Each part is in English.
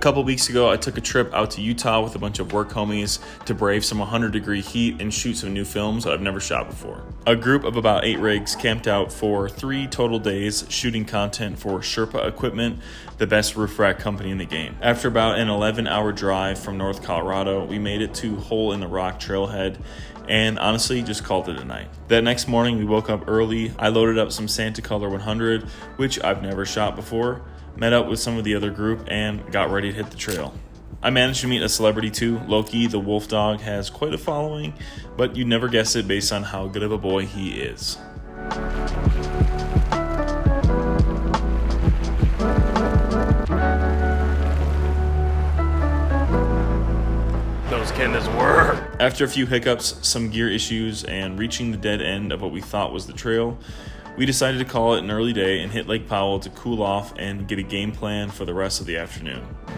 couple weeks ago, I took a trip out to Utah with a bunch of work homies to brave some 100-degree heat and shoot some new films that I've never shot before. A group of about 8 rigs camped out for 3 total days shooting content for Sherpa Equipment, the best roof rack company in the game. After about an 11-hour drive from North Colorado, we made it to Hole in the Rock trailhead and honestly just called it a night. That next morning we woke up early. I loaded up some Santacolor 100, which I've never shot before, met up with some of the other group, and got ready to hit the trail. I managed to meet a celebrity too. Loki, the wolf dog, has quite a following, but you'd never guess it based on how good of a boy he is. Those candas were. After a few hiccups, some gear issues, and reaching the dead end of what we thought was the trail, we decided to call it an early day and hit Lake Powell to cool off and get a game plan for the rest of the afternoon. I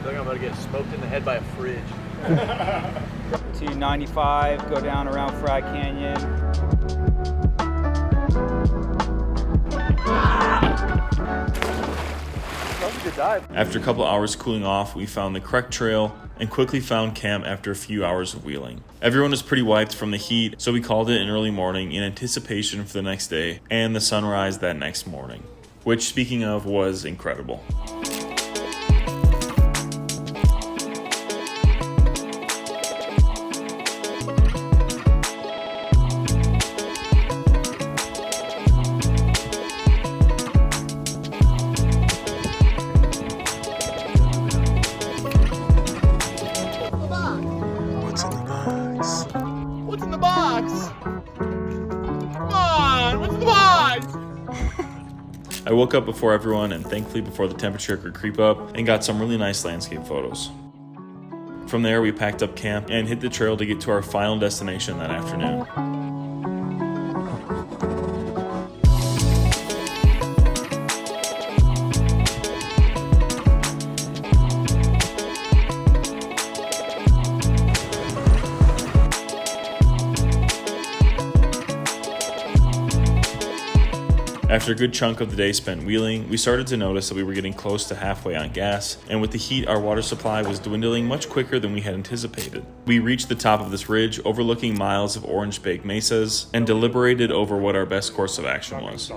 feel like I'm about to get smoked in the head by a fridge. To 95, go down around Frog Canyon. That was a good dive. After a couple hours cooling off, we found the correct trail and quickly found camp after a few hours of wheeling. Everyone was pretty wiped from the heat, so we called it an early morning in anticipation for the next day and the sunrise that next morning, which, speaking of, was incredible. What's in the box? Come on, what's in the box? I woke up before everyone and thankfully before the temperature could creep up and got some really nice landscape photos. From there, we packed up camp and hit the trail to get to our final destination that afternoon. After a good chunk of the day spent wheeling, we started to notice that we were getting close to halfway on gas, and with the heat, our water supply was dwindling much quicker than we had anticipated. We reached the top of this ridge, overlooking miles of orange-baked mesas, and deliberated over what our best course of action was.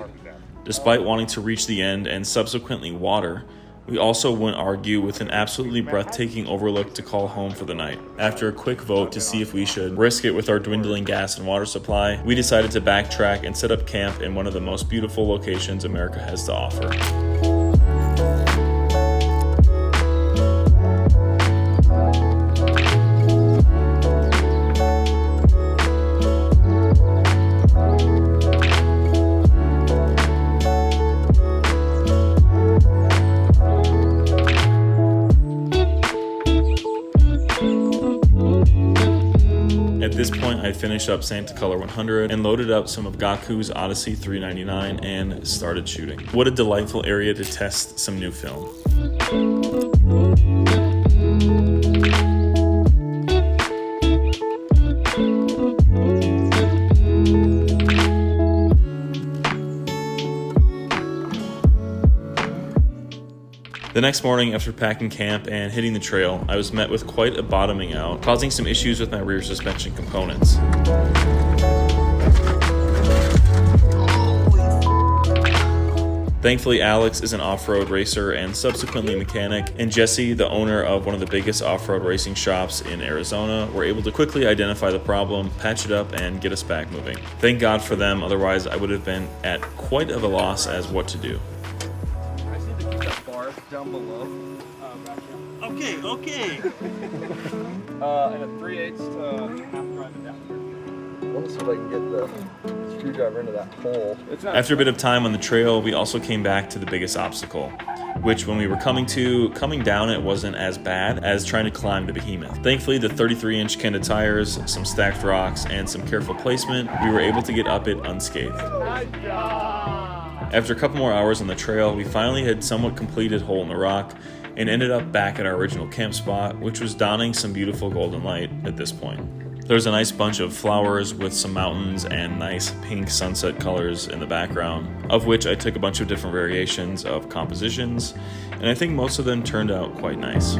Despite wanting to reach the end and subsequently water, we also wouldn't argue with an absolutely breathtaking overlook to call home for the night. After a quick vote to see if we should risk it with our dwindling gas and water supply, we decided to backtrack and set up camp in one of the most beautiful locations America has to offer. At this point, I finished up Santacolor 100 and loaded up some of Gaku's Odyssey 399 and started shooting. What a delightful area to test some new film. The next morning, after packing camp and hitting the trail, I was met with quite a bottoming out, causing some issues with my rear suspension components. Thankfully, Alex is an off-road racer and subsequently mechanic, and Jesse, the owner of one of the biggest off-road racing shops in Arizona, were able to quickly identify the problem, patch it up, and get us back moving. Thank God for them, otherwise I would have been at quite of a loss as what to do. Down below. Okay. And a 3/8 to half drive it down. Let me see if I can get the screwdriver into that hole. After a bit of time on the trail, we also came back to the biggest obstacle, which when we were coming down it wasn't as bad as trying to climb the behemoth. Thankfully, the 33-inch Kenda tires, some stacked rocks, and some careful placement, we were able to get up it unscathed. After a couple more hours on the trail, we finally had somewhat completed Hole in the Rock and ended up back at our original camp spot, which was donning some beautiful golden light at this point. There's a nice bunch of flowers with some mountains and nice pink sunset colors in the background, of which I took a bunch of different variations of compositions, and I think most of them turned out quite nice.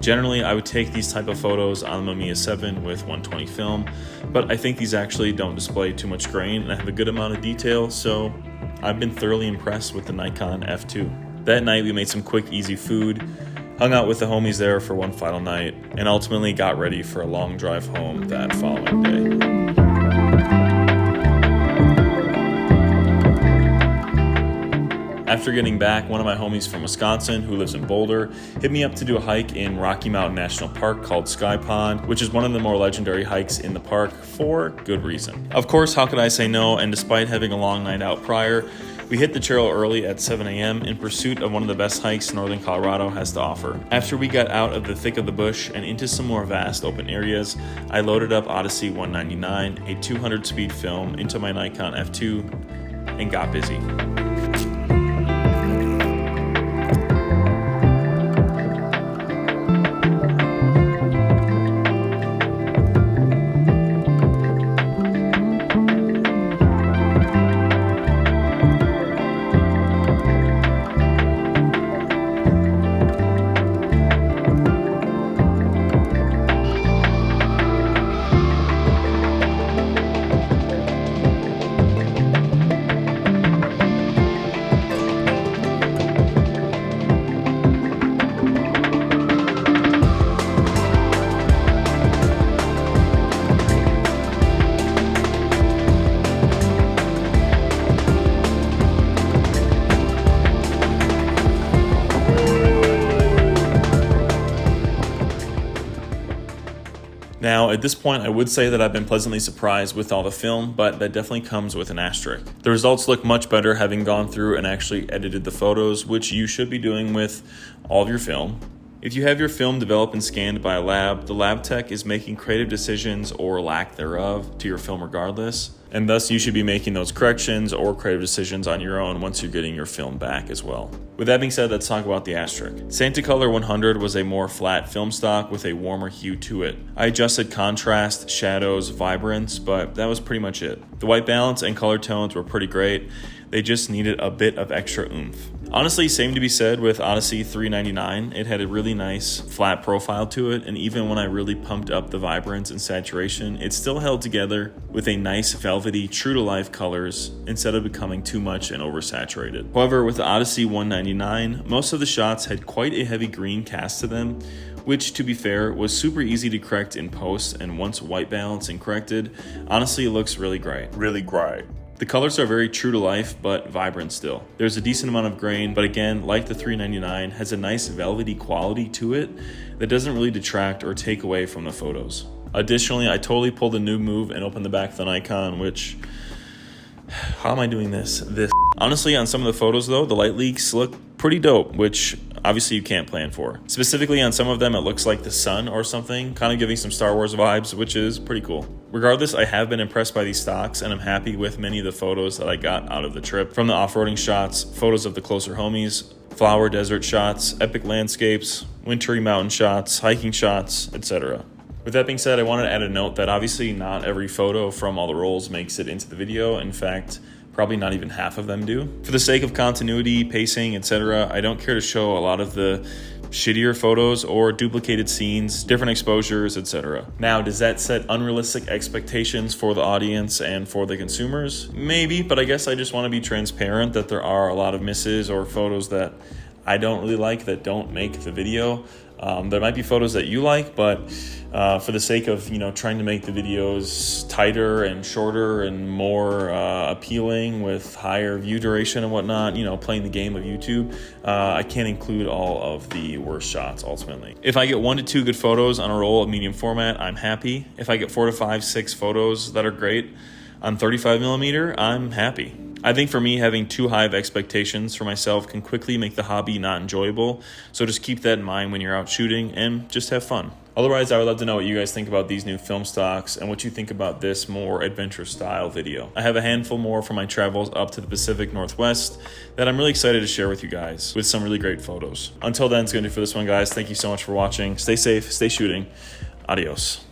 Generally, I would take these type of photos on the Mamiya 7 with 120 film, but I think these actually don't display too much grain and have a good amount of detail, so I've been thoroughly impressed with the Nikon F2. That night we made some quick, easy food, hung out with the homies there for one final night, and ultimately got ready for a long drive home that following day. After getting back, one of my homies from Wisconsin, who lives in Boulder, hit me up to do a hike in Rocky Mountain National Park called Sky Pond, which is one of the more legendary hikes in the park for good reason. Of course, how could I say no? And despite having a long night out prior, we hit the trail early at 7 a.m. in pursuit of one of the best hikes northern Colorado has to offer. After we got out of the thick of the bush and into some more vast open areas, I loaded up Odyssey 199, a 200 speed film, into my Nikon F2 and got busy. Now, at this point, I would say that I've been pleasantly surprised with all the film, but that definitely comes with an asterisk. The results look much better having gone through and actually edited the photos, which you should be doing with all of your film. If you have your film developed and scanned by a lab, the lab tech is making creative decisions or lack thereof to your film regardless, and thus you should be making those corrections or creative decisions on your own once you're getting your film back as well. With that being said, let's talk about the asterisk. Santacolor 100 was a more flat film stock with a warmer hue to it. I adjusted contrast, shadows, vibrance, but that was pretty much it. The white balance and color tones were pretty great. They just needed a bit of extra oomph. Honestly, same to be said with Odyssey 399. It had a really nice flat profile to it, and even when I really pumped up the vibrance and saturation, it still held together with a nice velvety, true-to-life colors instead of becoming too much and oversaturated. However, with the Odyssey 199, most of the shots had quite a heavy green cast to them, which, to be fair, was super easy to correct in post, and once white balance and corrected, honestly, it looks really great. Really great. The colors are very true to life, but vibrant still. There's a decent amount of grain, but again, like the 399, has a nice velvety quality to it that doesn't really detract or take away from the photos. Additionally, I totally pulled a new move and opened the back of the Nikon, which... how am I doing this? Honestly, on some of the photos though, the light leaks look pretty dope, which obviously you can't plan for. Specifically on some of them, it looks like the sun or something, kind of giving some Star Wars vibes, which is pretty cool. Regardless, I have been impressed by these stocks, and I'm happy with many of the photos that I got out of the trip. From the off-roading shots, photos of the closer homies, flower desert shots, epic landscapes, wintry mountain shots, hiking shots, etc. With that being said, I wanted to add a note that obviously not every photo from all the rolls makes it into the video. In fact, probably not even half of them do. For the sake of continuity, pacing, etc., I don't care to show a lot of the shittier photos or duplicated scenes, different exposures, etc. Now, does that set unrealistic expectations for the audience and for the consumers? Maybe, but I guess I just want to be transparent that there are a lot of misses or photos that I don't really like that don't make the video. There might be photos that you like, but for the sake of trying to make the videos tighter and shorter and more appealing with higher view duration and whatnot, playing the game of YouTube, I can't include all of the worst shots ultimately. If I get 1 to 2 good photos on a roll of medium format, I'm happy. If I get 4 to 5, 6 photos that are great on 35mm, I'm happy. I think for me, having too high of expectations for myself can quickly make the hobby not enjoyable, so just keep that in mind when you're out shooting and just have fun. Otherwise, I would love to know what you guys think about these new film stocks and what you think about this more adventure style video. I have a handful more from my travels up to the Pacific Northwest that I'm really excited to share with you guys with some really great photos. Until then, it's going to do for this one, guys. Thank you so much for watching. Stay safe, stay shooting. Adios.